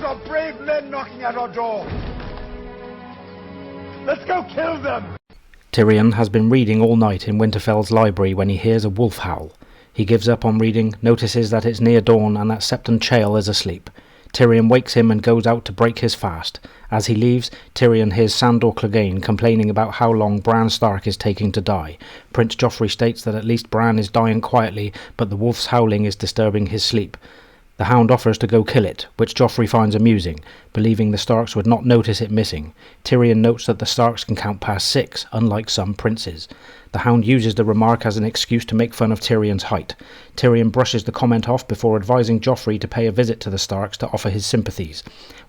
Those are brave men knocking at our door. Let's go kill them! Tyrion has been reading all night in Winterfell's library when he hears a wolf howl. He gives up on reading, notices that it's near dawn and that Septon Chael is asleep. Tyrion wakes him and goes out to break his fast. As he leaves, Tyrion hears Sandor Clegane complaining about how long Bran Stark is taking to die. Prince Joffrey states that at least Bran is dying quietly, but the wolf's howling is disturbing his sleep. The Hound offers to go kill it, which Joffrey finds amusing, believing the Starks would not notice it missing. Tyrion notes that the Starks can count past 6, unlike some princes. The Hound uses the remark as an excuse to make fun of Tyrion's height. Tyrion brushes the comment off before advising Joffrey to pay a visit to the Starks to offer his sympathies.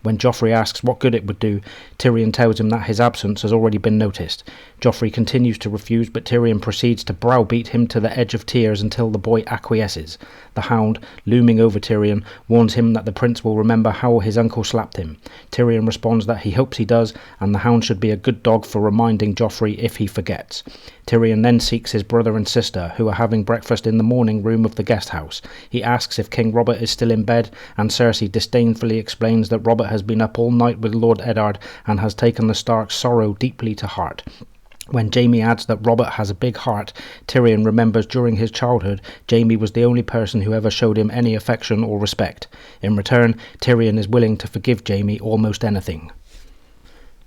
When Joffrey asks what good it would do, Tyrion tells him that his absence has already been noticed. Joffrey continues to refuse, but Tyrion proceeds to browbeat him to the edge of tears until the boy acquiesces. The Hound, looming over Tyrion, warns him that the prince will remember how his uncle slapped him. Tyrion responds that he hopes he does, and the Hound should be a good dog for reminding Joffrey if he forgets. Tyrion then seeks his brother and sister, who are having breakfast in the morning room of the guest house. He asks if King Robert is still in bed, and Cersei disdainfully explains that Robert has been up all night with Lord Eddard and has taken the Stark's sorrow deeply to heart. When Jaime adds that Robert has a big heart, Tyrion remembers during his childhood Jaime was the only person who ever showed him any affection or respect. In return, Tyrion is willing to forgive Jaime almost anything.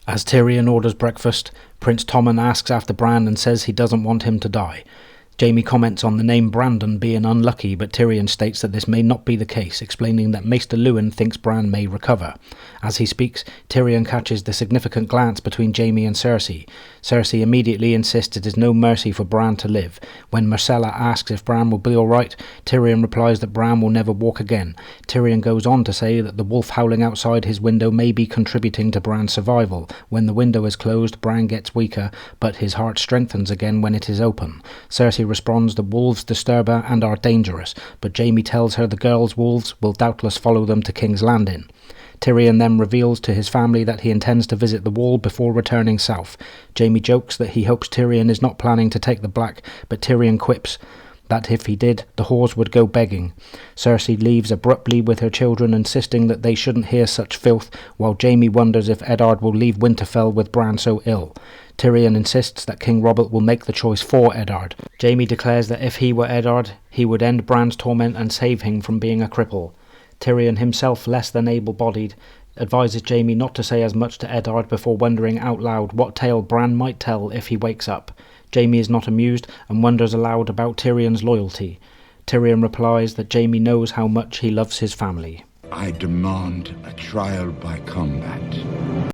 As Tyrion orders breakfast, Prince Tommen asks after Bran and says he doesn't want him to die. Jaime comments on the name Brandon being unlucky, but Tyrion states that this may not be the case, explaining that Maester Luwin thinks Bran may recover. As he speaks, Tyrion catches the significant glance between Jaime and Cersei. Cersei immediately insists it is no mercy for Bran to live. When Myrcella asks if Bran will be alright, Tyrion replies that Bran will never walk again. Tyrion goes on to say that the wolf howling outside his window may be contributing to Bran's survival. When the window is closed, Bran gets weaker, but his heart strengthens again when it is open. Cersei responds the wolves disturb her and are dangerous, but Jaime tells her the girls' wolves will doubtless follow them to King's Landing. Tyrion then reveals to his family that he intends to visit the Wall before returning south. Jaime jokes that he hopes Tyrion is not planning to take the Black, but Tyrion quips that if he did, the whores would go begging. Cersei leaves abruptly with her children, insisting that they shouldn't hear such filth, while Jaime wonders if Eddard will leave Winterfell with Bran so ill. Tyrion insists that King Robert will make the choice for Eddard. Jaime declares that if he were Eddard, he would end Bran's torment and save him from being a cripple. Tyrion, himself less than able-bodied, advises Jaime not to say as much to Eddard before wondering out loud what tale Bran might tell if he wakes up. Jaime is not amused and wonders aloud about Tyrion's loyalty. Tyrion replies that Jaime knows how much he loves his family. I demand a trial by combat.